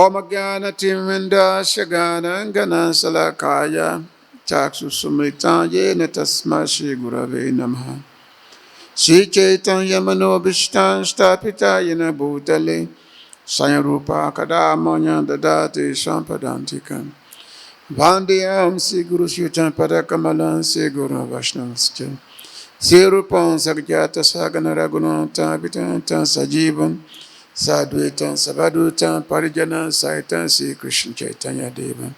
Om-jnana-timindasya-gana-salakaya Chakshusumritāyena tasmai Shri-gurave namaha. Sri-chaitanya-manobhishtān-stapitayena bhūtale Sayarupa-kadāmaya dadāti sampadantikam. Vandiyam Sri-guru-shutam-padakamalam Sri-guru-vaśṇavascha. Sri-rupam Sagyata-sagana-raghunatā-vitātam sajivam Sadhuitam Savadhutam Parijana Saitam Sri Kṛṣṇa Chaitanya Devam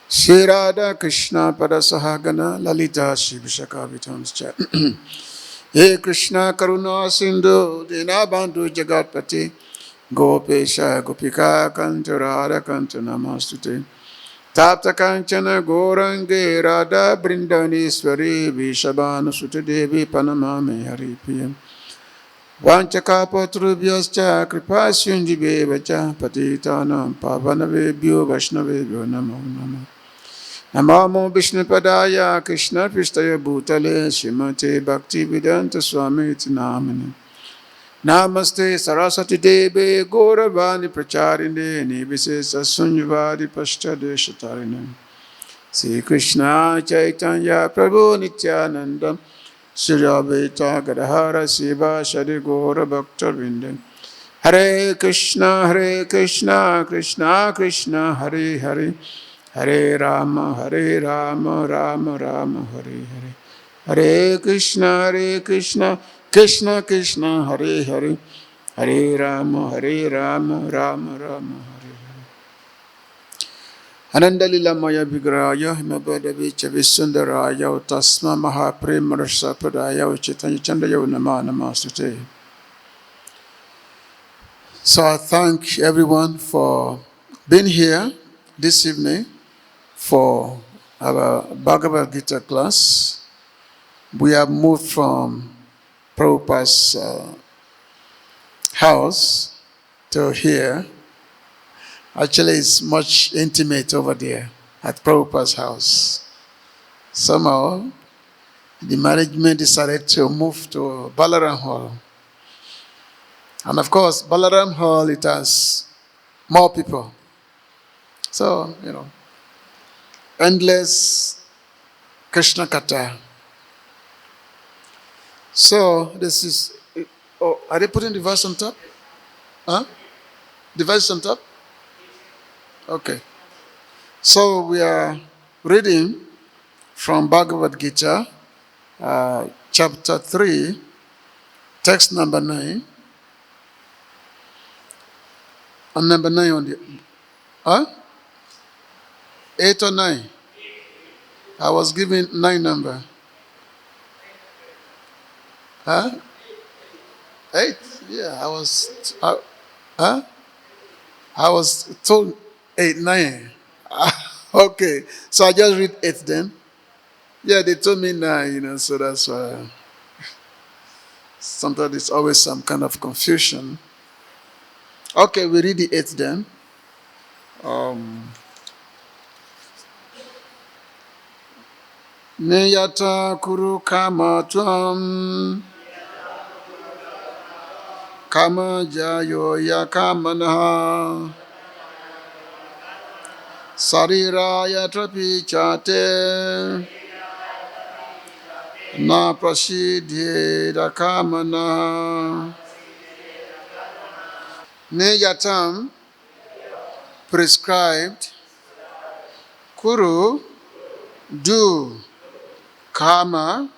Sri Radha Kṛṣṇa Padasahagana Lalita Sri Vishakavitamscha. He Kṛṣṇa Karuna Sindhu Dinabandhu Jagatpati Gopesha Gopika Kanta Radha Kanta Namastute Tapta Kanchana Gorange Radha Brindaneswari Vishabhanu Sute Devi Panamame Haripiyam Vanchakapatrubhyascha kripasundhibevacha patitanam pavanavebhyo vaishnavebhyo namo namo. Namo Vishnupadaya Krishna Pristaya Bhutale Srimate Bhaktivedanta Swamiti Namani. Namaste Saraswati Deve Gauravani Pracharine Nivise Sunyavadi Pashtadeshatarine. Sri Kṛṣṇa Chaitanya Prabhu Nityananda Sri Advaita Gadadhara Siva Shri Gaura Bhakta Vrinda. Hare Kṛṣṇa Krishna Krishna Hare Hare Hare Rama Rama Rama Hare Hare. Hare Kṛṣṇa Krishna Krishna Hare Hare Hare Rama Rama Rama Hare Hare. Anandalila Maya Vigraya Himabada Vicha Visundaraya Tasma Mahapremarasa Padaya Chaitanya Chandaya Nama Namasute. So I thank everyone for being here this evening for our Bhagavad Gita class. We have moved from Prabhupada's house to here. Actually, it's much intimate over there at Prabhupada's house. Somehow, the management decided to move to Balaram Hall. And of course, Balaram Hall, it has more people. So, endless Kṛṣṇa Katha. So, this is, are they putting the verse on top? Huh? The verse on top? Okay. So we are reading from Bhagavad Gita, chapter 3, text number 9. And number 9 on the... 8 or 9? I was given 9 number. 8? Yeah, I was told 8, 9. Okay, so I just read 8 then. Yeah, they told me 9, so that's why. Sometimes there's always some kind of confusion. Okay, we read the 8 then. Niyataṁ kuru kama tvam kama jyāyo akarmaṇaḥ śarīra-yātrāpi chate na prasidhyed akarmaṇaḥ. Niyataṁ, prescribed. Kuru, do. Karma,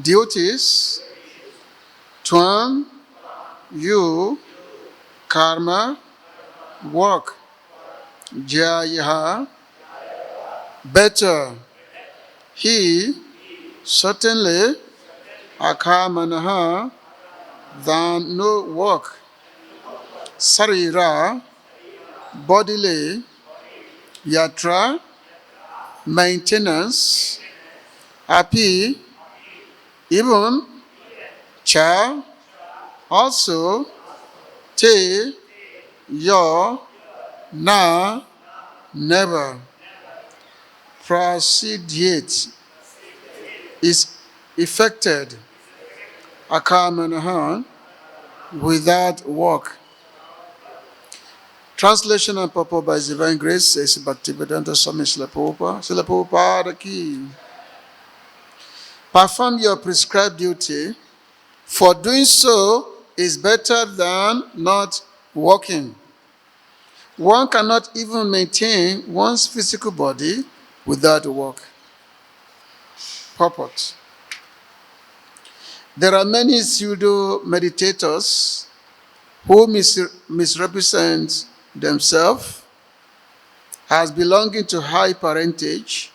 duties. Tvam, you. Karma, work. Jyāyaḥ, better. He, certainly. Akarmaṇaḥ, than no work. Śarīra, bodily. Yātrā, maintenance. Api, even. Cha, also. Te, your. Na, never. Prasidhyet, is effected. Akarmaṇaḥ, without work. Translation and purport by His Divine Grace, says Bhaktivedanta Swami Srila Prabhupada. Srila Prabhupada ki. Perform your prescribed duty, for doing so is better than not working. One cannot even maintain one's physical body without work. Purport. There are many pseudo meditators who misrepresent themselves as belonging to high parentage,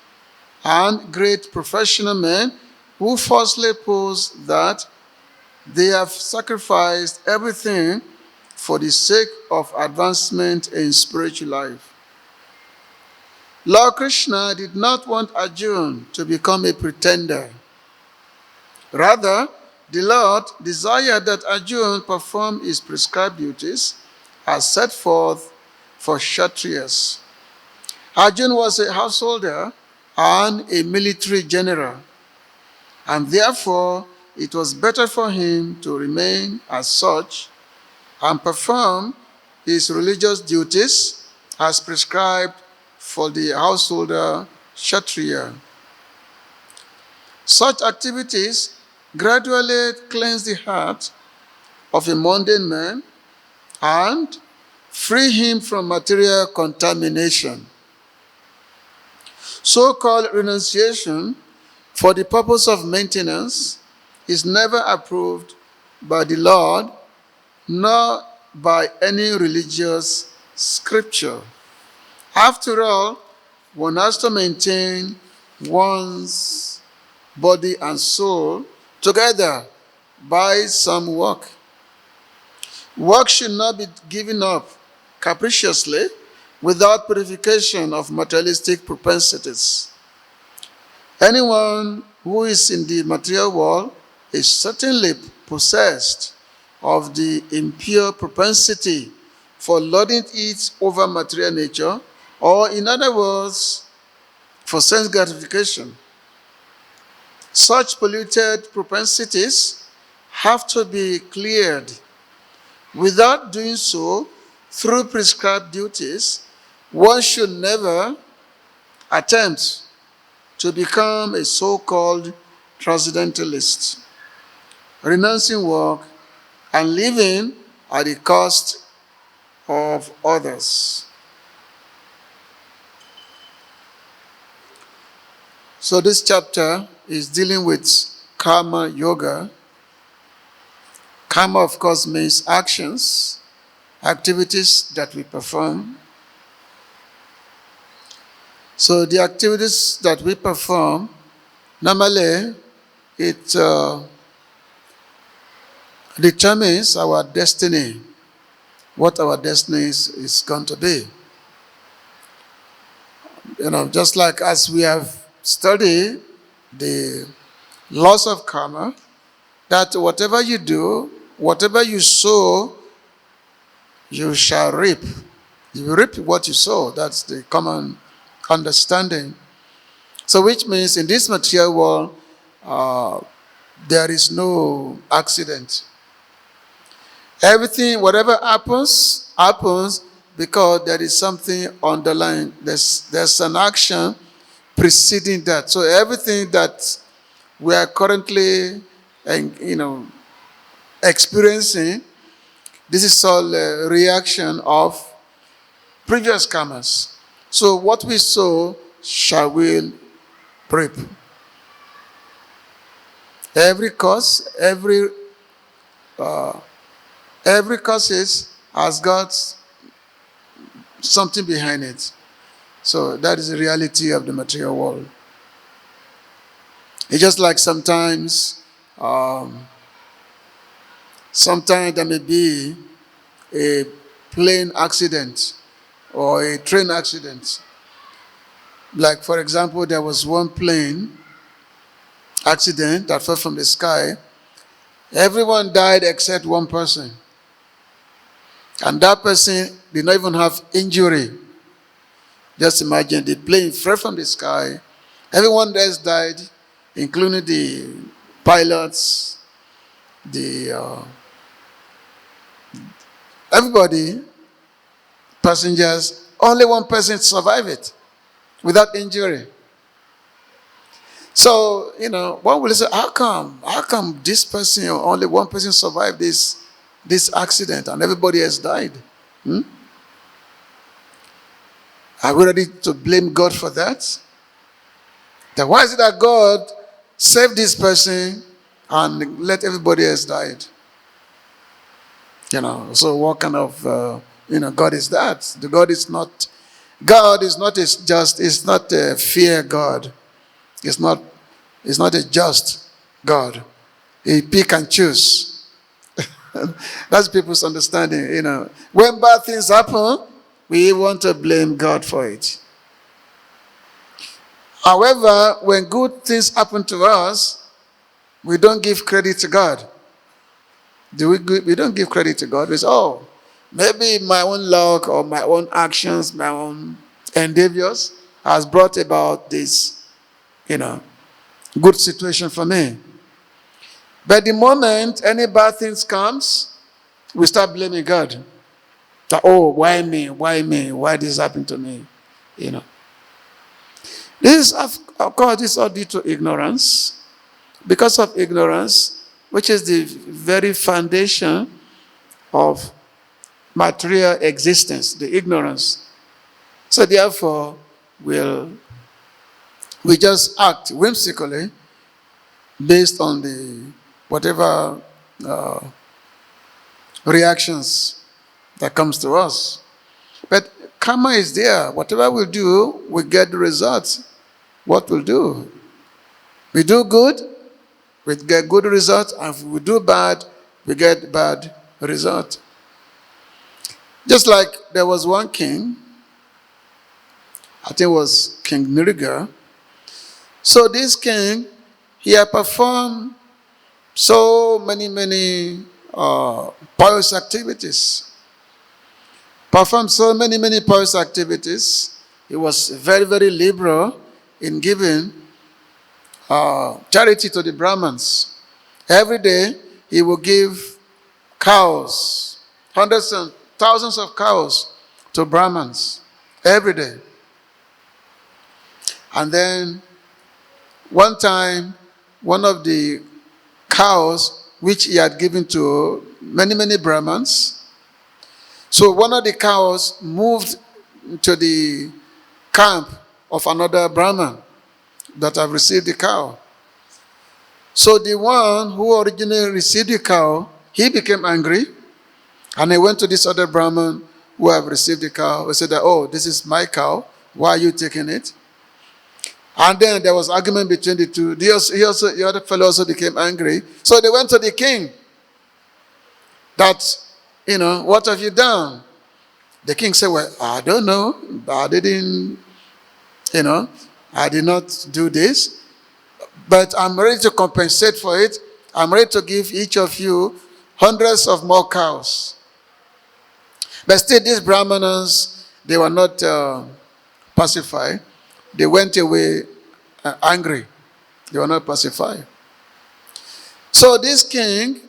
and great professional men who falsely pose that they have sacrificed everything for the sake of advancement in spiritual life. Lord Kṛṣṇa did not want Arjuna to become a pretender. Rather, the Lord desired that Arjuna perform his prescribed duties as set forth for kṣatriyas. Arjuna was a householder and a military general, and therefore it was better for him to remain as such and perform his religious duties as prescribed for the householder kṣatriya. Such activities gradually cleanse the heart of a mundane man and free him from material contamination. So-called renunciation for the purpose of maintenance is never approved by the Lord nor by any religious scripture. After all, one has to maintain one's body and soul together by some work. Work should not be given up capriciously without purification of materialistic propensities. Anyone who is in the material world is certainly possessed of the impure propensity for lording it over material nature, or in other words, for sense gratification. Such polluted propensities have to be cleared. Without doing so, through prescribed duties, one should never attempt to become a so-called transcendentalist, renouncing work and living at the cost of others. So this chapter is dealing with karma yoga. Karma, of course, means actions, activities that we perform. So the activities that we perform, normally it determines our destiny, what our destiny is going to be. Just like as we have studied the laws of karma, that whatever you do, whatever you sow, you shall reap. You reap what you sow. That's the common understanding. So which means in this material world, there is no accident. Everything, whatever happens, happens because there is something underlying. There's an action preceding that. So everything that we are currently experiencing, this is all a reaction of previous karmas. So what we sow shall we reap. Every cause, every cause has got something behind it. So that is the reality of the material world. It's just like sometimes there may be a plane accident or a train accident. Like, for example, there was one plane accident that fell from the sky. Everyone died except one person. And that person did not even have injury. Just imagine, the plane fell from the sky. Everyone else died, including the pilots, everybody passengers, only one person survived it without injury. So, one will say, how come this person, only one person survived this accident and everybody else died? Are we ready to blame God for that? Then why is it that God saved this person and let everybody else die? So what kind of, God is that? God is not it's not a fair God. It's not a just God. He pick and choose. That's people's understanding, When bad things happen, we want to blame God for it. However, when good things happen to us, we don't give credit to God. We don't give credit to God. We say, maybe my own luck or my own actions, my own endeavors has brought about this, good situation for me. But the moment any bad things comes, we start blaming God. That, why me? Why me? Why this happened to me? This is, of course, this is all due to ignorance. Because of ignorance, which is the very foundation of material existence, the ignorance. So therefore, we just act whimsically based on the whatever reactions that comes to us. But karma is there. Whatever we do, we get the results. What we'll do? We do good, we get good results. And if we do bad, we get bad result. Just like there was one king, I think it was King Niriga. So this king, he had performed so many pious activities. Performed so many pious activities. He was very, very liberal in giving charity to the Brahmins. Every day, he would give cows, hundreds and thousands of cows to Brahmins. Every day. And then, one time, one of the cows, which he had given to many Brahmins, so one of the cows moved to the camp of another Brahmin that have received the cow. So the one who originally received the cow, he became angry, and he went to this other Brahmin who have received the cow. He said that, this is my cow. Why are you taking it? And then there was argument between the two. The other fellow also became angry. So they went to the king. That, what have you done? The king said, well, I don't know. I didn't, I did not do this. But I'm ready to compensate for it. I'm ready to give each of you hundreds of more cows. But still, these Brahmanas, they were not pacified. They went away angry. They were not pacified. So this king,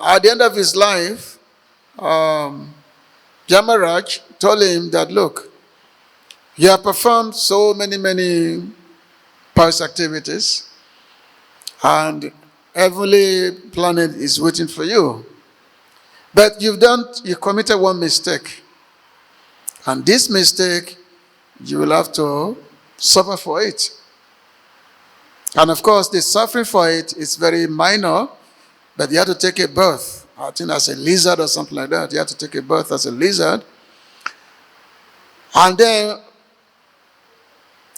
at the end of his life, Yamaraj told him that, look, you have performed so many pious activities, and heavenly planet is waiting for you. But you committed one mistake. And this mistake, you will have to suffer for it. And of course, the suffering for it is very minor, but you have to take a birth. I think as a lizard or something like that. You have to take a birth as a lizard. And then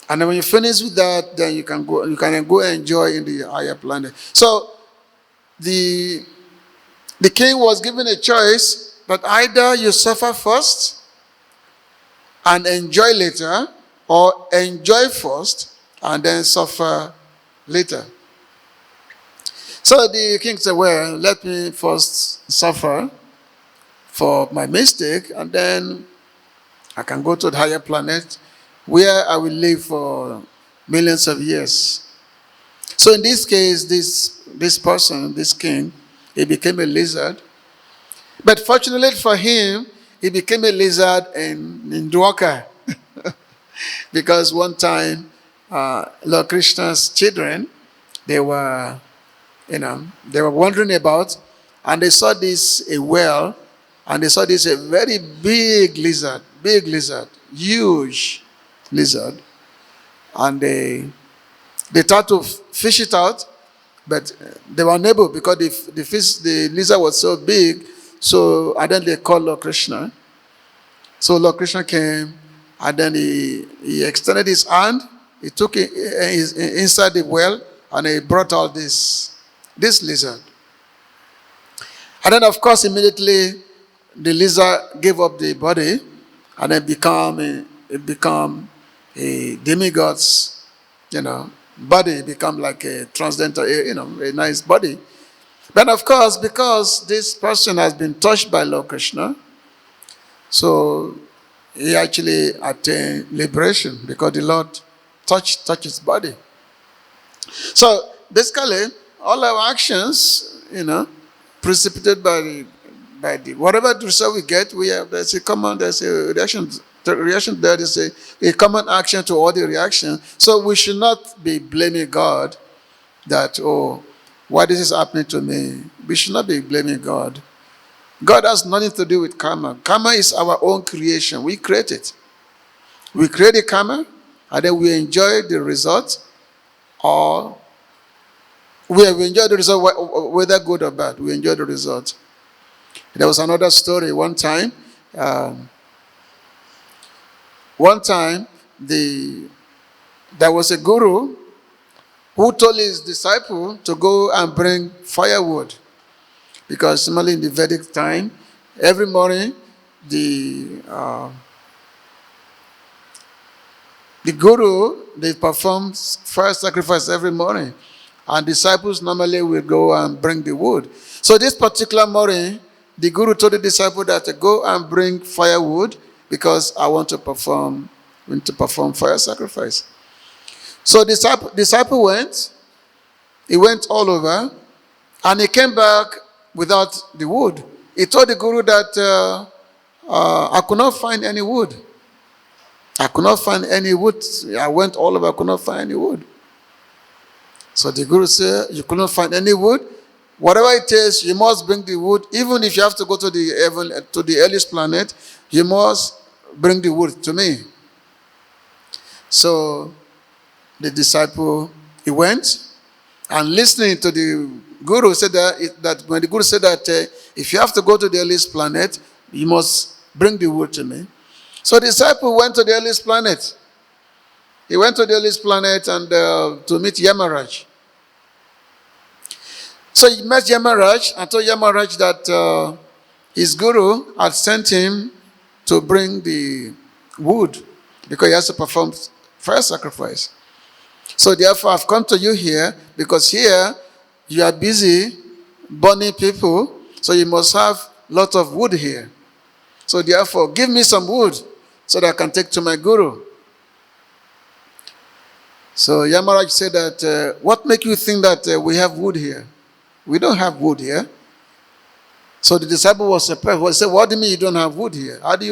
when you finish with that, then you can go enjoy in the higher planet. So the king was given a choice, but either you suffer first and enjoy later, or enjoy first and then suffer later. So the king said, well, let me first suffer for my mistake, and then I can go to the higher planet where I will live for millions of years. So in this case, this person, this king, he became a lizard. But fortunately for him, he became a lizard in Dwarka. Because one time, Lord Krishna's children, they were wandering about, and they saw a well, and they saw this a very big lizard, huge lizard, and they tried to fish it out, but they were unable because the lizard was so big. So and then they called Lord Kṛṣṇa. So Lord Kṛṣṇa came, and then he extended his hand. He took it inside the well, and he brought out this lizard. And then, of course, immediately the lizard gave up the body, and then it become a demigod's, body. It become like a transcendental, a nice body. But of course, because this person has been touched by Lord Kṛṣṇa, so he actually attained liberation because the Lord touched his body. So basically, all our actions, precipitated by the whatever result we get, there's a reaction. The reaction there is a common action to all the reactions. So we should not be blaming God that, why this is happening to me. We should not be blaming God. God has nothing to do with karma. Karma is our own creation. We create it. We create the karma, and then we enjoy the result, or we enjoy the result, whether good or bad. We enjoy the result. There was another story one time. There was a guru who told his disciple to go and bring firewood. Because normally in the Vedic time, every morning, the guru, they perform fire sacrifice every morning. And disciples normally will go and bring the wood. So this particular morning, the guru told the disciple that to go and bring firewood because I want to perform fire sacrifice. So disciple went. He went all over, and he came back without the wood. He told the guru that I could not find any wood. I could not find any wood. I went all over, I could not find any wood. So the guru said, you could not find any wood? Whatever it is, you must bring the wood. Even if you have to go to the earliest planet, you must bring the wood to me. So the disciple, he went, and listening to the guru said that when the guru said that if you have to go to the earliest planet, you must bring the wood to me. So the disciple went to the earliest planet. He went to the earliest planet and to meet Yamaraj. So he met Yamaraj and told Yamaraj that his guru had sent him to bring the wood because he has to perform fire sacrifice. So therefore, I've come to you here because here you are busy burning people, so you must have a lot of wood here. So therefore, give me some wood so that I can take to my guru. So Yamaraj said that, what makes you think that we have wood here? We don't have wood here. So the disciple was surprised. He said, what do you mean you don't have wood here? How do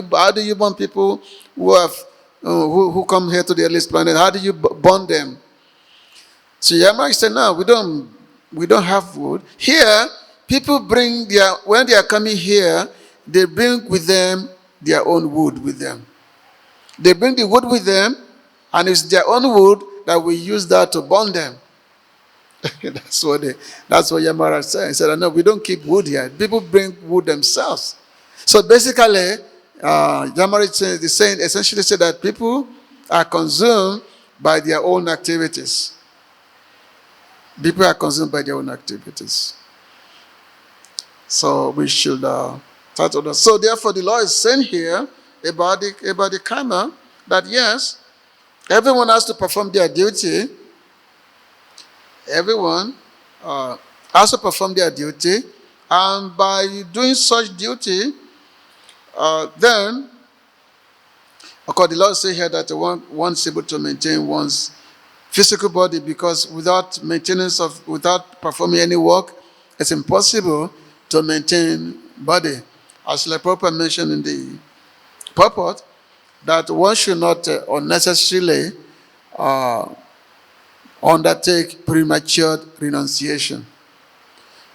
you burn people who come here to the earliest planet? How do you burn them? So Yamaraj said, no, we don't have wood. Here, people when they are coming here, they bring with them their own wood with them. They bring the wood with them, and it's their own wood that we use that to burn them. That's what Yamaraj said. He said, no, we don't keep wood here. People bring wood themselves. So basically, Yamaraj is saying, essentially said that people are consumed by their own activities. People are consumed by their own activities. So we should start on that. So therefore, the law is saying here about the karma that yes, everyone has to perform their duty. Everyone has to perform their duty, and by doing such duty, then, of course, the law says here that one's able to maintain one's physical body, because without performing any work, it's impossible to maintain body. as Prabhupada mentioned in the Purport, that one should not unnecessarily undertake premature renunciation.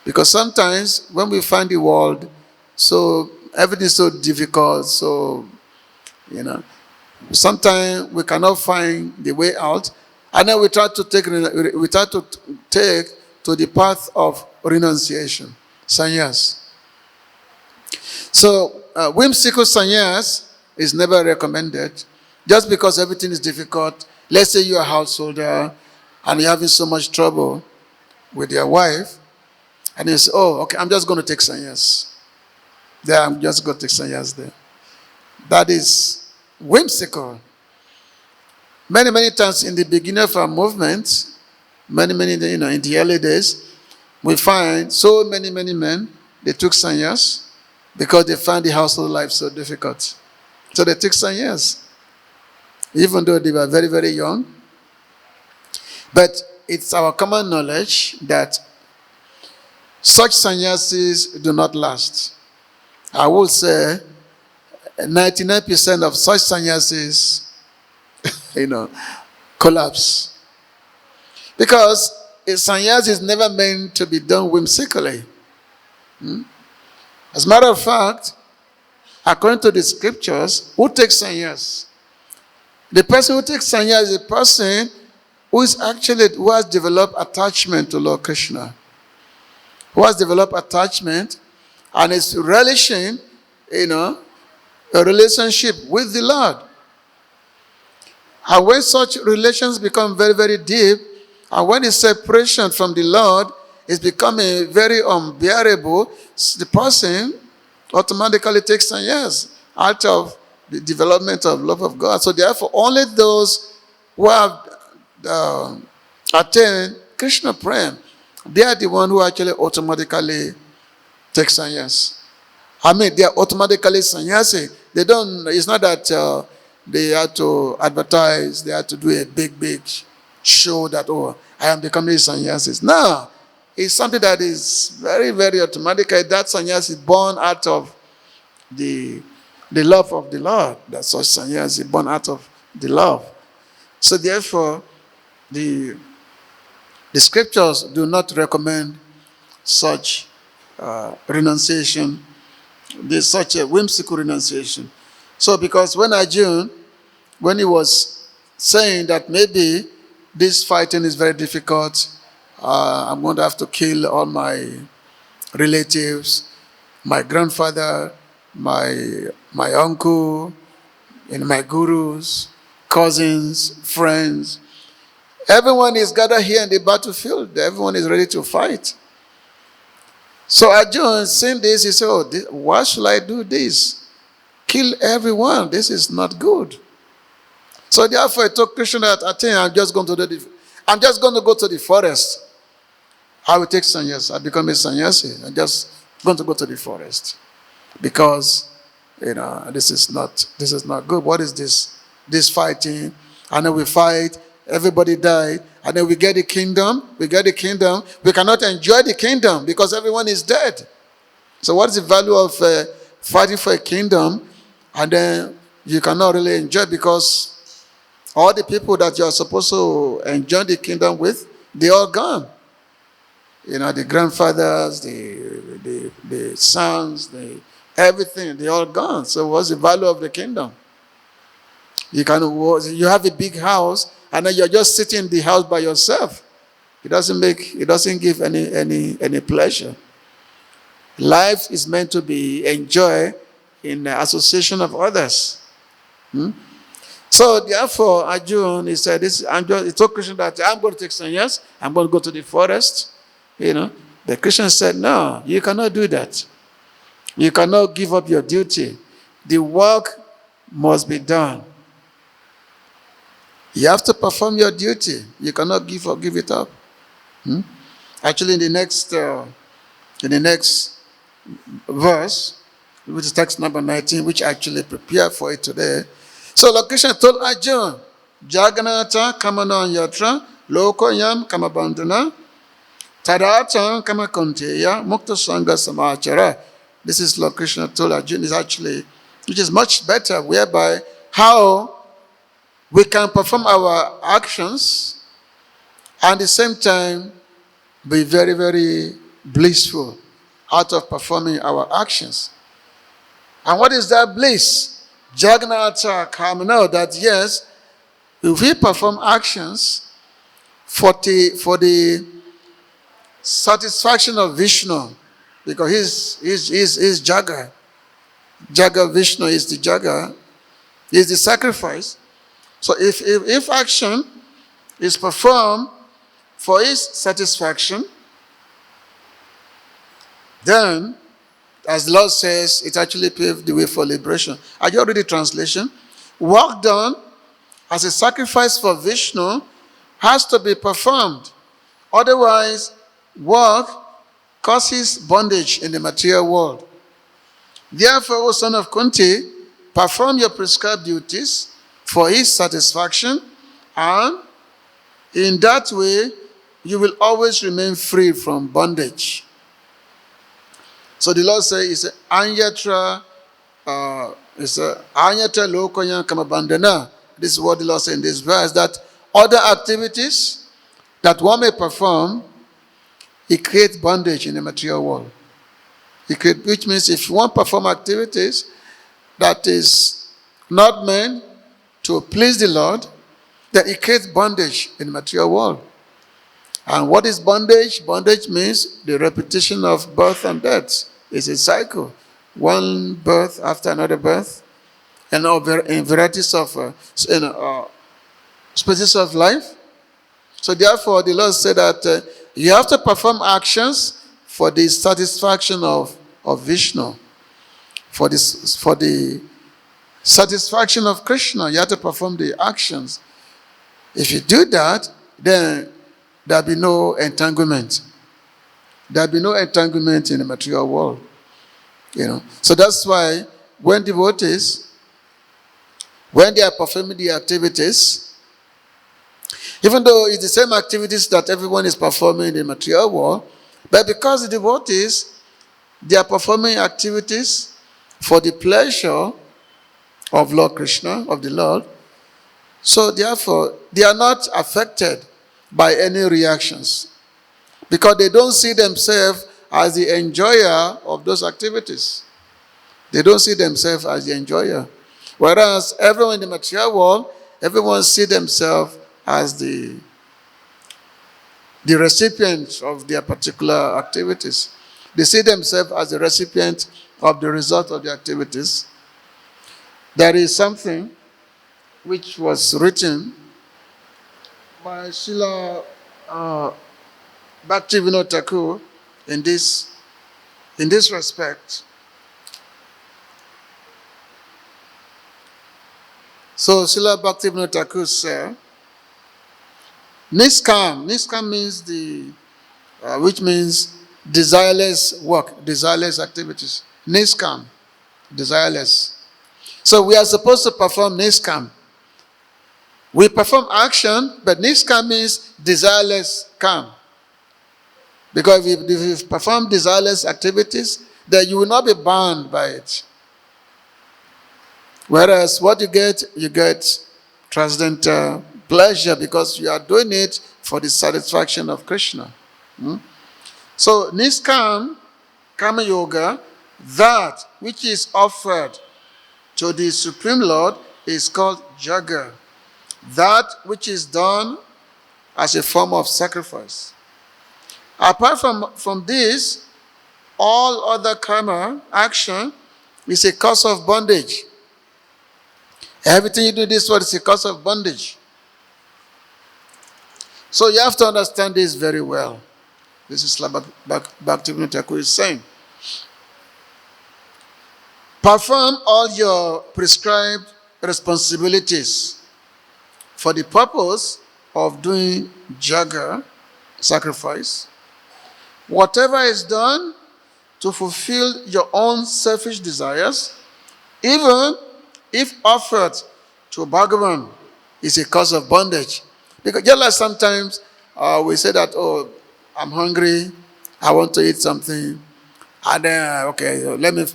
Because sometimes when we find the world so everything is so difficult, so sometimes we cannot find the way out, and then we try to take to the path of renunciation, sannyas. So whimsical sannyas is never recommended. Just because everything is difficult, let's say you're a householder and you're having so much trouble with your wife, and you say, oh, okay, I'm just going to take sannyas. There, I'm just going to take sannyas there. That is whimsical. Many, many times in the beginning of our movement, many, in the early days, we find so many men, they took sannyas because they found the household life so difficult. So they took sannyas, even though they were very, very young. But it's our common knowledge that such sannyasis do not last. I will say 99% of such sannyasis, collapse. Because a sannyas is never meant to be done whimsically. As a matter of fact, according to the scriptures, who takes sannyas? The person who takes sannyas is a person who has developed attachment to Lord Kṛṣṇa. Who has developed attachment and is relishing, a relationship with the Lord. And when such relations become very, very deep, and when the separation from the Lord is becoming very unbearable, the person automatically takes sannyas out of the development of love of God. So therefore, only those who have attained Krishna Prem, they are the one who actually automatically take sannyas. I mean, they are automatically sannyasi. It's not that they have to advertise, they have to do a big show that, oh, I am becoming sannyasis. No, it's something that is very, very automatic. That sannyas is born out of the love of the Lord. That's such sannyas is born out of the love. So therefore, the scriptures do not recommend such renunciation, such a whimsical renunciation. So because when Arjuna, when he was saying that maybe this fighting is very difficult, I'm going to have to kill all my relatives, my grandfather, my uncle, my gurus, cousins, friends. Everyone is gathered here in the battlefield. Everyone is ready to fight. So Arjuna, seeing this, he said, oh, why should I do this? Kill everyone. This is not good. So therefore, I told Kṛṣṇa that I think I'm just going to go to the forest. I will take sannyas. I become a sannyasi. I'm just going to go to the forest. Because, this is not good. What is this? This fighting. And then we fight. Everybody died. And then we get the kingdom. We cannot enjoy the kingdom because everyone is dead. So what is the value of fighting for a kingdom and then you cannot really enjoy because all the people that you are supposed to enjoy the kingdom with, they are gone. The grandfathers, the sons, everything, they all gone. So what's the value of the kingdom? You have a big house and then you're just sitting in the house by yourself. It doesn't give any pleasure. Life is meant to be enjoyed in the association of others. So therefore, Arjuna, he said, he told Kṛṣṇa that I'm going to take sannyas, I'm going to go to the forest. But Kṛṣṇa said, no, you cannot do that. You cannot give up your duty. The work must be done. You have to perform your duty. You cannot give it up. Actually, in the next verse, which is text number 19, which I actually prepared for it today. So Lord Kṛṣṇa told Arjuna, Jagannatha kamana yātrā, lokoyam kamabandhana, tadātam kamakunteya, mukta sangha samāchara, this is Lord Kṛṣṇa told Arjuna, is actually, which is much better, whereby how we can perform our actions and at the same time be very, very blissful out of performing our actions. And what is that bliss? Jagannatha Karmana, that yes, if we perform actions for the satisfaction of Vishnu, because he's Jaga. Jaga Vishnu is the Jaga, is the sacrifice. So if action is performed for his satisfaction, then, as the Lord says, it actually paved the way for liberation. Are you already translation? Work done as a sacrifice for Vishnu has to be performed. Otherwise, work causes bondage in the material world. Therefore, O son of Kunti, perform your prescribed duties for his satisfaction, and in that way, you will always remain free from bondage. So the Lord says, Anyatra lokoyan kamabandana. This is what the Lord says in this verse, that other activities that one may perform, it creates bondage in the material world. Which means if you want to perform activities that is not meant to please the Lord, then it creates bondage in the material world. And what is bondage? Bondage means the repetition of birth and death. It's a cycle. One birth after another birth. And in varieties of species of life. So therefore, the Lord said that you have to perform actions for the satisfaction of Vishnu. For the satisfaction of Kṛṣṇa, you have to perform the actions. If you do that, then there'll be no entanglement. There'll be no entanglement in the material world. So that's why when devotees, when they are performing the activities, even though it's the same activities that everyone is performing in the material world, but because the devotees, they are performing activities for the pleasure of Lord Kṛṣṇa, of the Lord, so therefore they are not affected by any reactions, because they don't see themselves as the enjoyer of those activities. They don't see themselves as the enjoyer. Whereas everyone in the material world, everyone see themselves as the recipient of their particular activities. They see themselves as the recipient of the result of the activities. There is something which was written by Srila Bhaktivinoda Thakur in this respect. So Srila Bhaktivinoda Thakur said, Niskam means which means desireless work, desireless activities. Niskam, desireless. So we are supposed to perform niskam. We perform action, but niskam means desireless kam. Because if you perform desireless activities, then you will not be bound by it. Whereas what you get transcendental pleasure because you are doing it for the satisfaction of Kṛṣṇa. So niskam, karma yoga, that which is offered to the Supreme Lord is called jaga. That which is done as a form of sacrifice. Apart from this, all other karma, action, is a cause of bondage. Everything you do this world is a cause of bondage. So you have to understand this very well. This is Bhaktivinoda Thakur is saying. Perform all your prescribed responsibilities for the purpose of doing jaga, sacrifice. Whatever is done to fulfill your own selfish desires, even if offered to Bhagavan, is a cause of bondage. Because just like sometimes we say that, oh, I'm hungry, I want to eat something, And then, okay, let me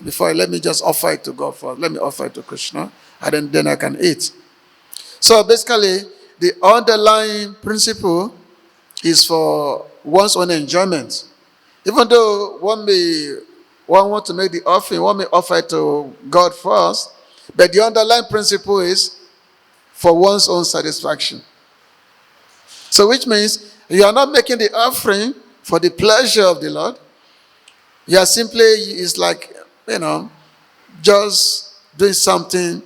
just offer it to God first. Let me offer it to Kṛṣṇa, and then I can eat. So basically, the underlying principle is for one's own enjoyment. Even though one want to make the offering, one may offer it to God first, but the underlying principle is for one's own satisfaction. So which means you are not making the offering for the pleasure of the Lord. You are simply, it's like, just doing something,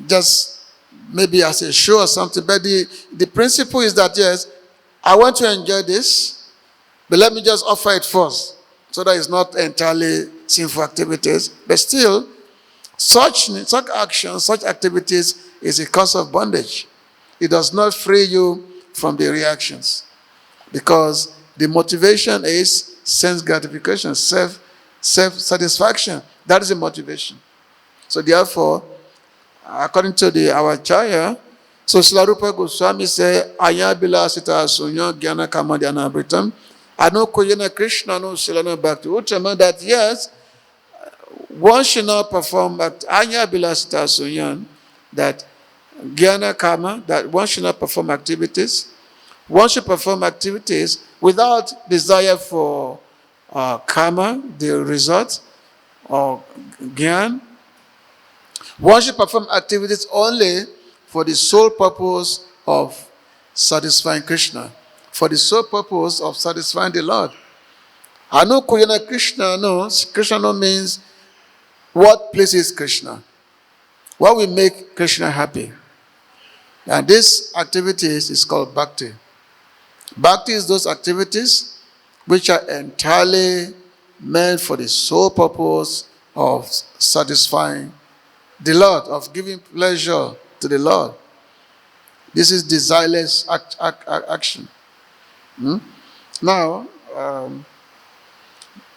just maybe as a show or something. But the principle is that, yes, I want to enjoy this, but let me just offer it first, so that it's not entirely sinful activities. But still, such actions, such activities is a cause of bondage. It does not free you from the reactions, because the motivation is sense gratification, self-satisfaction. That is the motivation. So therefore, according to our jyāya, so Srila Rupa Goswami said, "Aya bila sita sunya gyana kama dhyana britam." Ano kuyena Kṛṣṇa no silana bhakti. Which means that yes, one should not perform aya bila sita sunya, that gyana kama, that one should not perform activities. One should perform activities without desire for karma, the result, or gyan. One should perform activities only for the sole purpose of satisfying Kṛṣṇa, for the sole purpose of satisfying the Lord. Anu kuyana Kṛṣṇa no, Kṛṣṇa no means what pleases Kṛṣṇa, what will make Kṛṣṇa happy. And this activities is called bhakti. Bhakti is those activities which are entirely meant for the sole purpose of satisfying the Lord, of giving pleasure to the Lord. This is desireless action. Now,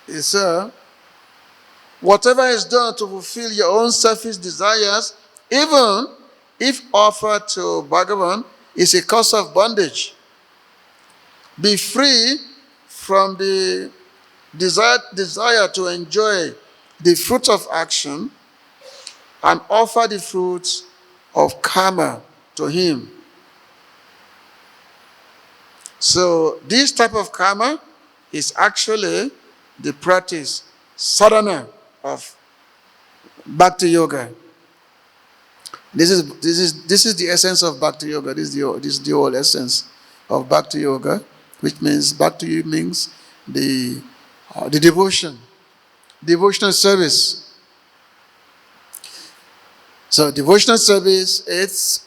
it's whatever is done to fulfill your own selfish desires, even if offered to Bhagavan, is a cause of bondage. Be free from the desire to enjoy the fruit of action and offer the fruits of karma to him. So this type of karma is actually the practice, sadhana of bhakti yoga. This is the essence of bhakti yoga. This is the whole essence of bhakti yoga, which means bhakti means the devotional service. So devotional service, it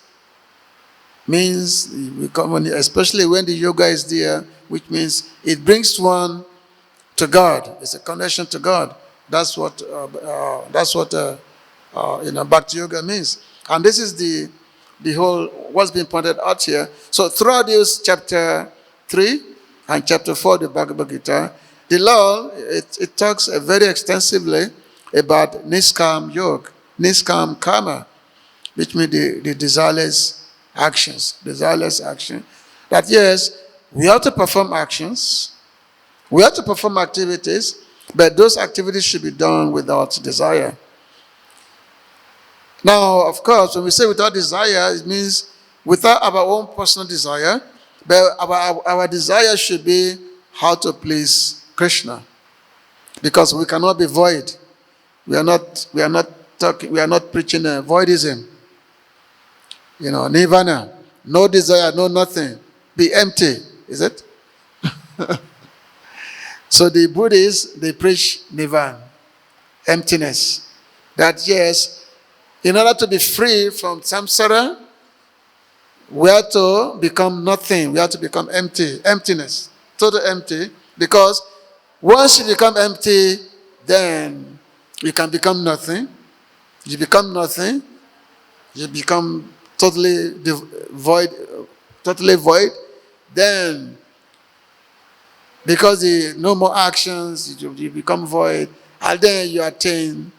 means, especially when the yoga is there, which means it brings one to God. It's a connection to God. That's what bhakti yoga means. And this is the whole what's been pointed out here. So throughout this chapter 3 and chapter 4 of the Bhagavad Gita, the Lord it talks very extensively about niskam yoga, niskam karma, which means the desireless actions. Desireless action. That yes, we have to perform actions, we have to perform activities, but those activities should be done without desire. Now, of course, when we say without desire, it means without our own personal desire, but our desire should be how to please Kṛṣṇa. Because we cannot be void. We are not preaching voidism. Nirvana. No desire, no nothing. Be empty, is it? So the Buddhists, they preach nirvana, emptiness. That yes, in order to be free from samsara, we have to become nothing. We have to become empty. Emptiness. Total empty. Because once you become empty, then you can become nothing. You become nothing. You become totally void. Then, because no more actions, you become void. And then you attain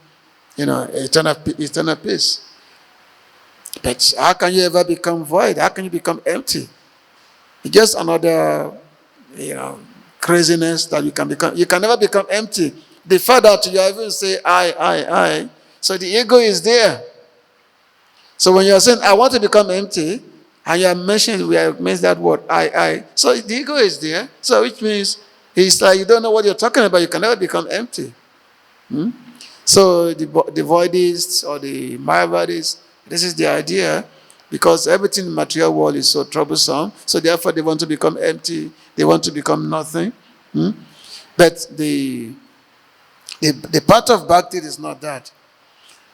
eternal peace. But how can you ever become void? How can you become empty? It's just another, craziness that you can become. You can never become empty The fact that you even say I, so the ego is there. So when you're saying I want to become empty, and you are mentioning, we have mentioned that word I, so the ego is there. So which means it's like you don't know what you're talking about. You can never become empty. So the voidists or the Mayavadis, this is the idea, because everything in the material world is so troublesome. So therefore, they want to become empty. They want to become nothing. But the part of bhakti is not that.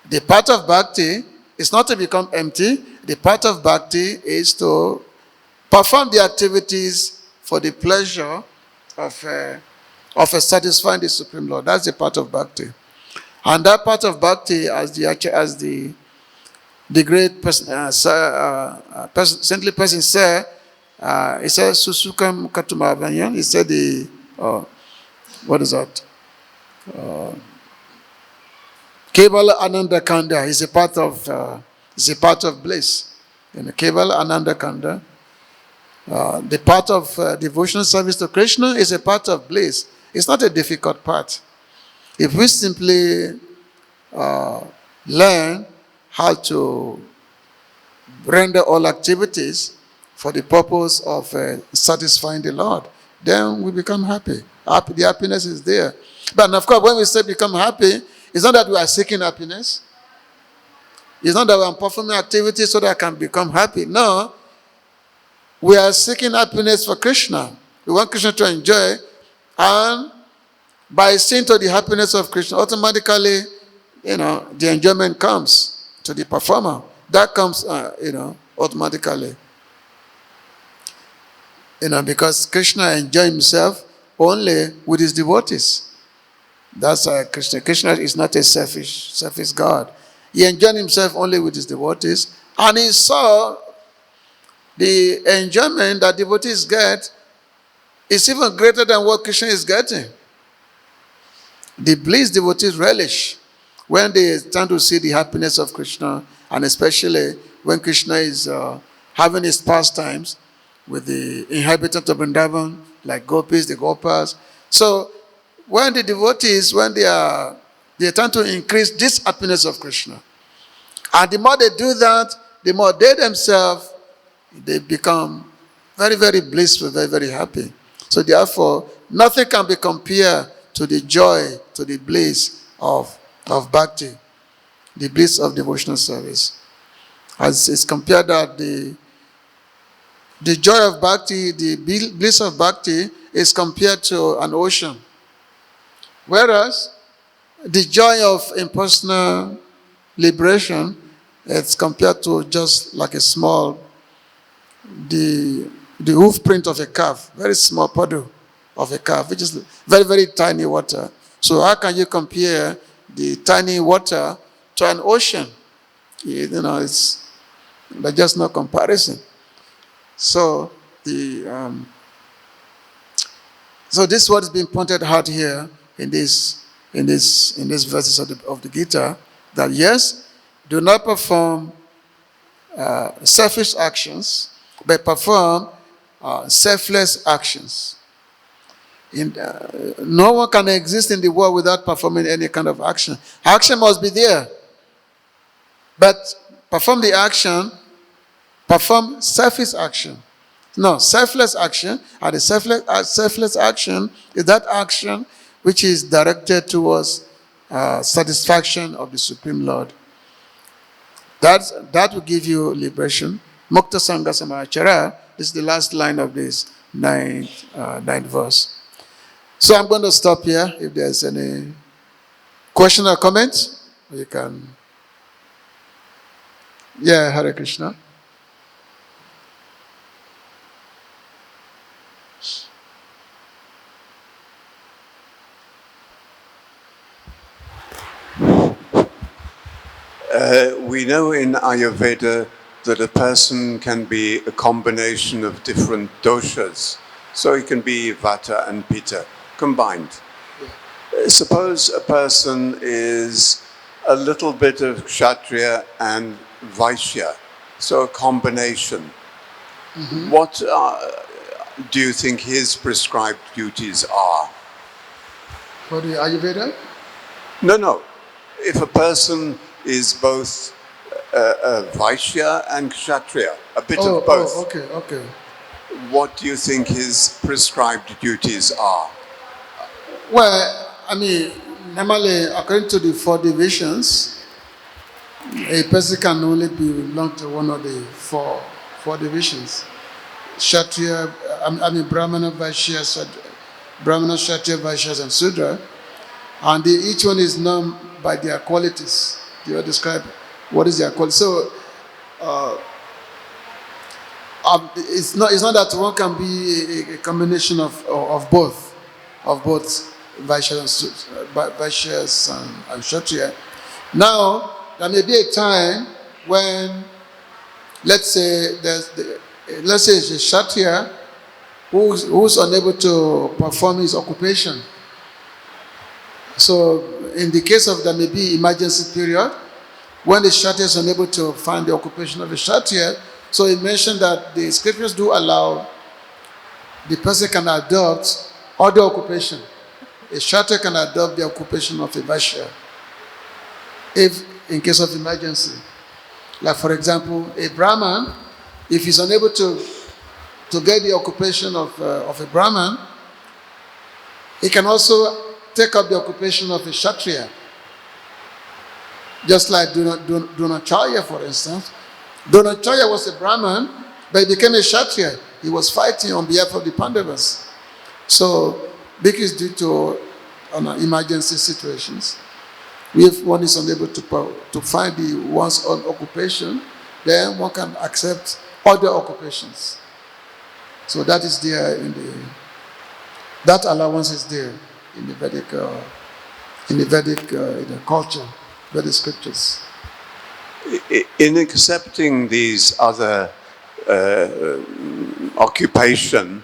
The part of bhakti is not to become empty. The part of bhakti is to perform the activities for the pleasure of satisfying the Supreme Lord. That's the part of bhakti. And that part of bhakti, as the great person, saintly person said, he said, Susukam Katumavanyan, he said what is that? Kevala Ananda Kanda is a part of bliss. Kevala Ananda Kanda, the part of devotional service to Kṛṣṇa is a part of bliss. It's not a difficult part. If we simply learn how to render all activities for the purpose of satisfying the Lord, then we become happy. The happiness is there. But of course, when we say become happy, it's not that we are seeking happiness. It's not that we are performing activities so that I can become happy. No. We are seeking happiness for Kṛṣṇa. We want Kṛṣṇa to enjoy. And by seeing to the happiness of Kṛṣṇa, automatically, the enjoyment comes to the performer. That comes, automatically. Because Kṛṣṇa enjoys himself only with his devotees. That's Kṛṣṇa. Kṛṣṇa is not a selfish God. He enjoyed himself only with his devotees, and he saw the enjoyment that devotees get is even greater than what Kṛṣṇa is getting. The bliss devotees relish when they tend to see the happiness of Kṛṣṇa, and especially when Kṛṣṇa is having his pastimes with the inhabitants of Vrindavan, like gopis, the gopas. So when the devotees, they tend to increase this happiness of Kṛṣṇa. And the more they do that, the more they themselves, they become very, very blissful, very, very happy. So therefore, nothing can be compared to the joy, to the bliss of bhakti, the bliss of devotional service. As it's compared that the joy of bhakti, the bliss of bhakti is compared to an ocean. Whereas the joy of impersonal liberation is compared to just like a small, the hoof print of a calf, very small puddle of a calf, which is very, very tiny water. So how can you compare the tiny water to an ocean? There's just no comparison. So so this what is being pointed out here in these verses of the Gita, that yes, do not perform selfish actions, but perform selfless actions. No one can exist in the world without performing any kind of action. Action must be there. But perform the action, perform selfish action. No, selfless action. And the selfless action is that action which is directed towards satisfaction of the Supreme Lord. That will give you liberation. Mukta Sangha Samachara. This is the last line of this ninth verse. So I'm going to stop here. If there's any question or comment, you can. Yeah, Hare Krishna. We know in Ayurveda that a person can be a combination of different doshas. So it can be vata and pitta combined. Suppose a person is a little bit of kṣatriya and vaishya, so a combination. Mm-hmm. What do you think his prescribed duties are? For the Ayurveda? No. If a person is both a Vaishya and Kṣatriya, a bit of both, Okay. what do you think his prescribed duties are? Well, normally, according to the 4 divisions, a person can only belong to one of the four divisions. Kshatriya, Brahmana, Vaishya, Brahmana, Kshatriya, Vaishyas, and Sudra. And each one is known by their qualities. They will describe what is their quality. So, it's not that one can be a combination of both Vaishyas and Kshatriya. Now, there may be a time when, let's say it's a Kshatriya who's unable to perform his occupation. So, in the case of there may be emergency period, when the Kshatriya is unable to find the occupation of a Kshatriya, so it mentioned that the scriptures do allow the person can adopt other occupation. A Kshatriya can adopt the occupation of a Vaishya, if in case of emergency. Like for example, a Brahman, if he's unable to get the occupation of a Brahman, he can also take up the occupation of a Kshatriya. Just like Dronacharya, for instance. Dronacharya was a Brahman, but he became a Kshatriya. He was fighting on behalf of the Pandavas. So, because due to emergency situations, if one is unable to find one's own occupation, then one can accept other occupations. So that is there that allowance is there in the Vedic culture, Vedic scriptures. In accepting these other occupation,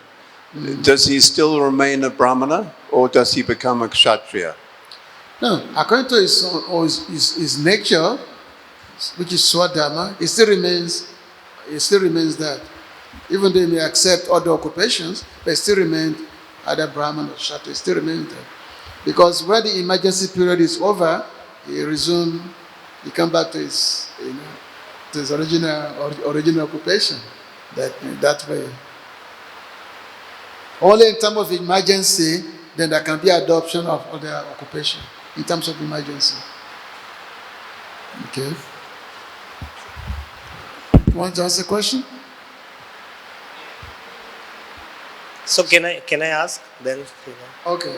does he still remain a Brahmana or does he become a Kṣatriya? No, according to his nature, which is Swadharma, it still remains that. Even though he may accept other occupations, but it still remains either Brahman or Kshatriya, it still remains there. Because when the emergency period is over, he comes back to his original occupation. That way. Only in terms of emergency, then there can be adoption of other occupation. In terms of emergency. Okay. You want to answer the question? So can I ask then? Okay.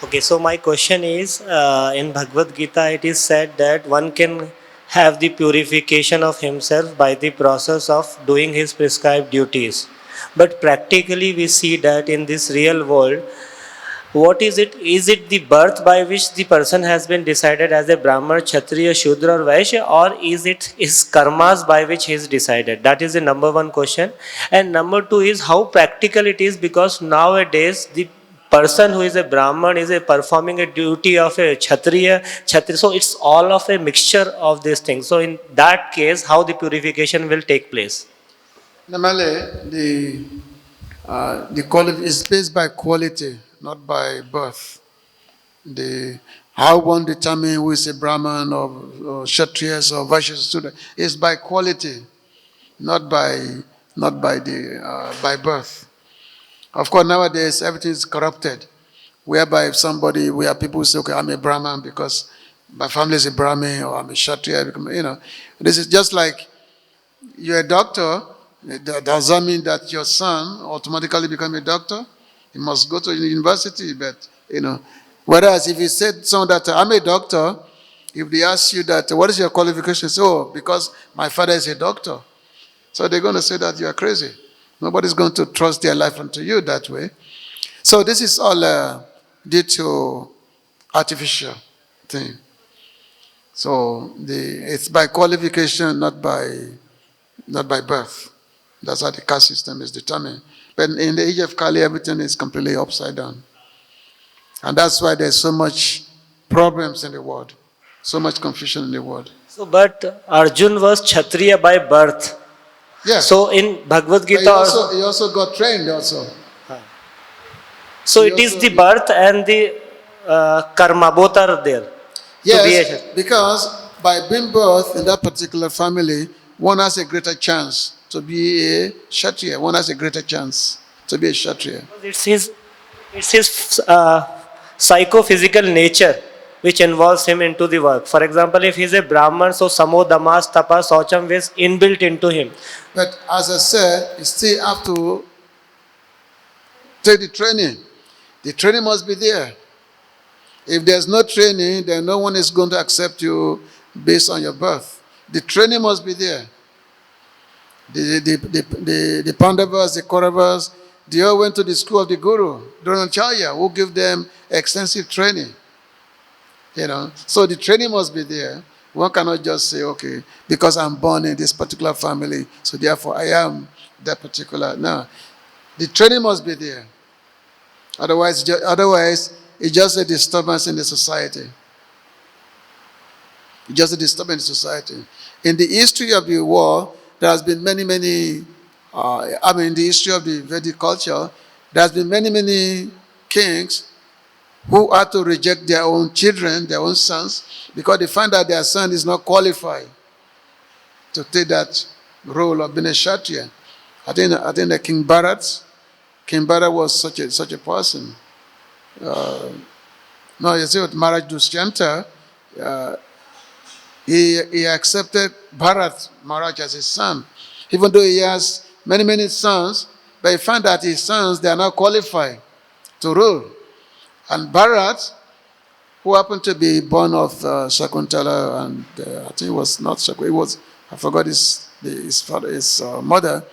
Okay, so my question is, in Bhagavad Gita it is said that one can have the purification of himself by the process of doing his prescribed duties. But practically we see that in this real world, what is it? Is it the birth by which the person has been decided as a Brahmana, Kshatriya, Shudra or Vaishya, or is it his karmas by which he is decided? That is the number one question. And number two is how practical it is, because nowadays the person who is a Brahman is performing a duty of a Kshatriya. So it's all of a mixture of these things. So in that case, how the purification will take place? Normally, the quality is based by quality, not by birth. How one determines who is a Brahman or Kshatriyas or Vaishyas student is by quality, not by birth. Of course, nowadays everything is corrupted, whereby where people say, okay, I'm a Brahman because my family is a Brahmin, or I'm a Kshatriya, this is just like you're a doctor. Does that mean that your son automatically become a doctor? He must go to university, but whereas if you said someone that I'm a doctor, if they ask you that what is your qualification, say, oh, because my father is a doctor. So they're going to say that you are crazy. Nobody's going to trust their life onto you that way. So this is all due to artificial thing. So it's by qualification, not by birth. That's how the caste system is determined. But in the age of Kali, everything is completely upside down. And that's why there's so much problems in the world, so much confusion in the world. So, but Arjuna was Kshatriya by birth. Yes. So in Bhagavad Gita he also got trained also. So it is the birth and the karma, both are there. To be a Yes, Kshatriya. because by being birth in that particular family, one has a greater chance to be a Kshatriya. One has a greater chance to be a Kshatriya. It's his psychophysical nature which involves him into the work. For example, if he's a Brahman, so samo, damas, tapas, saucham is inbuilt into him. But as I said, you still have to take the training. The training must be there. If there's no training, then no one is going to accept you based on your birth. The training must be there. The Pandavas, the Kauravas, they all went to the school of the Guru, Dronacharya, who gave them extensive training. You know, so the training must be there. One cannot just say, okay, because I'm born in this particular family, so therefore I am that particular. No, the training must be there. Otherwise, it's just a disturbance in the society. It's just a disturbance in society. In the history of the world, there has been many, in the history of the Vedic culture, there has been many kings who had to reject their own children, their own sons, because they find that their son is not qualified to take that role of being a Kshatriya. I think the King Bharat was such a person. No, you see, with Maharaj Dushyanta, he accepted Bharat Maharaj as his son, even though he has many sons, but he found that his sons, they are not qualified to rule. And Bharat, who happened to be born of Shakuntala, and I think it was not Shakuntala, it was, I forgot his mother,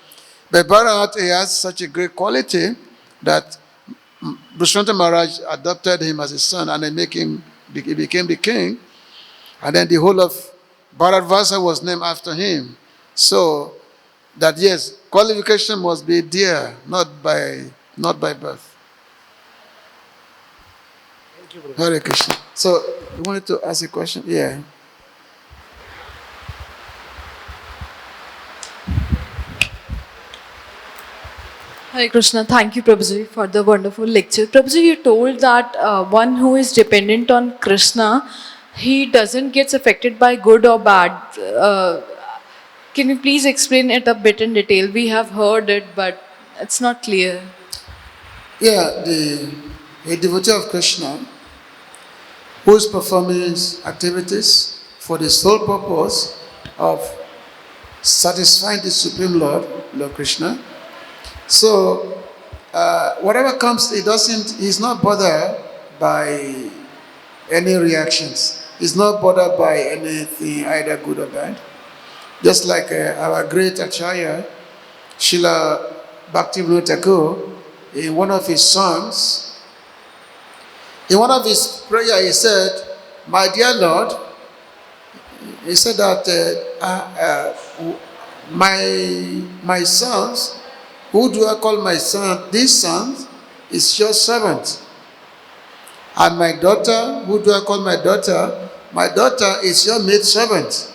but Bharat, he has such a great quality that Dushyanta Maharaj adopted him as his son, and he became the king. And then the whole of Bharatvarsa was named after him. So that yes, qualification must be there, not by birth. Thank you, Guru. Hare Krishna. So you wanted to ask a question? Yeah. Hare Krishna, thank you Prabhuji for the wonderful lecture. Prabhuji, you told that one who is dependent on Kṛṣṇa, he doesn't get affected by good or bad. Can you please explain it a bit in detail? We have heard it, but it's not clear. Yeah, a devotee of Kṛṣṇa who is performing activities for the sole purpose of satisfying the Supreme Lord Kṛṣṇa. So, whatever comes, he's not bothered by any reactions. He's not bothered by anything, either good or bad. Just like our great Acharya, Srila Bhaktivinoda Thakur, in one of his songs, in one of his prayers, he said, "My dear Lord," he said that my sons, who do I call my son? This son is your servant. And my daughter, who do I call my daughter? My daughter is your maid servant.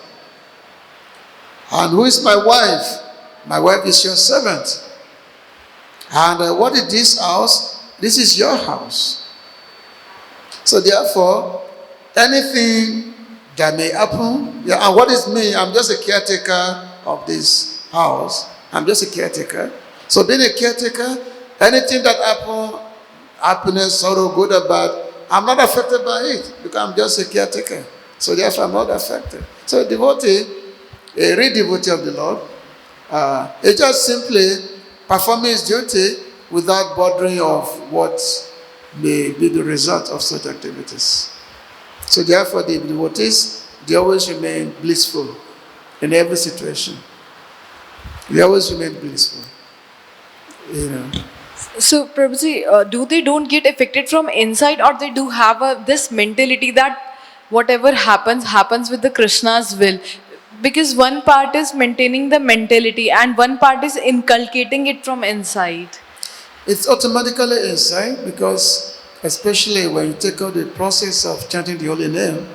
And who is my wife? My wife is your servant. And what is this house? This is your house. So therefore, anything that may happen, yeah, and what is me? I'm just a caretaker of this house. I'm just a caretaker. So being a caretaker, anything that happens, happiness, sorrow, good or bad, I'm not affected by it because I'm just a caretaker. So therefore I'm not affected. So a devotee, a real devotee of the Lord, is just simply performing his duty without bothering of what may be the result of such activities. So therefore the devotees, they always remain blissful in every situation. They always remain blissful. You know. So Prabhuji, do they don't get affected from inside, or they do have this mentality that whatever happens with the Krishna's will? Because one part is maintaining the mentality and one part is inculcating it from inside. It's automatically inside because especially when you take out the process of chanting the holy name,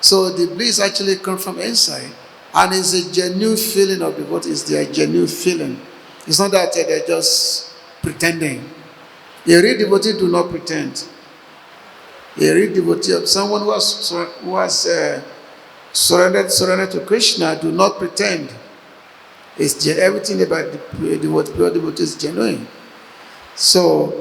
so the bliss actually comes from inside, and it's a genuine feeling of devotee. It's their genuine feeling. It's not that they're just pretending. A real devotee do not pretend. a real devotee of someone who has surrendered to Kṛṣṇa, do not pretend. Everything about the pure devotee is genuine. So,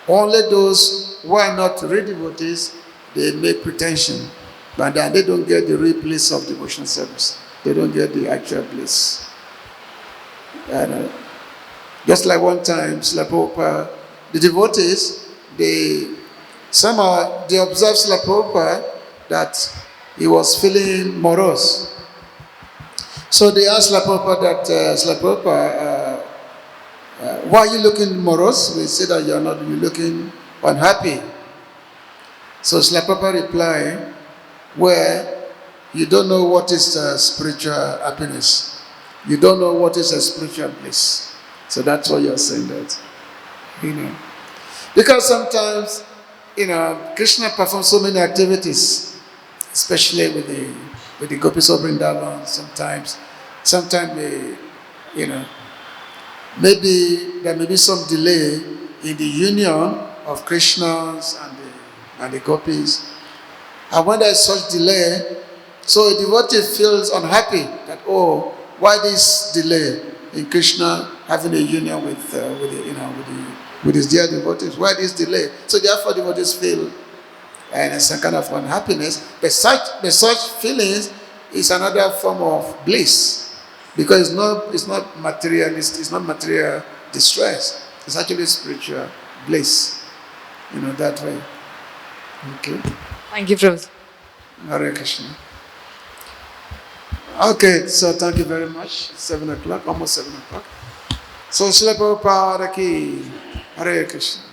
only those who are not real devotees, they make pretension. But then they don't get the real bliss of devotional service. They don't get the actual bliss. And, just like one time, Srila Prabhupada, the devotees, they observed Srila Prabhupada that he was feeling morose. So they asked Srila Prabhupada that, Srila Prabhupada, why are you looking morose? We say that you're looking unhappy. So Srila Prabhupada replied, well, you don't know what is spiritual happiness. You don't know what is a spiritual bliss. So that's why you're saying that. Because sometimes, Kṛṣṇa performs so many activities, especially with the gopis of Vrindavan. Sometimes maybe there may be some delay in the union of Krishnas and the gopis. And when there is such delay, so a devotee feels unhappy that, oh, why this delay in Kṛṣṇa having a union with his dear devotees? Why this delay? So therefore devotees feel some kind of unhappiness. But such feelings is another form of bliss, because it's not materialist, it's not material distress. It's actually spiritual bliss. That way. Okay. Thank you, Prabhuji. Hare Krishna. Okay, so thank you very much. It's 7 o'clock, almost 7 o'clock. So Srila Prabhupada ki Hare Krishna.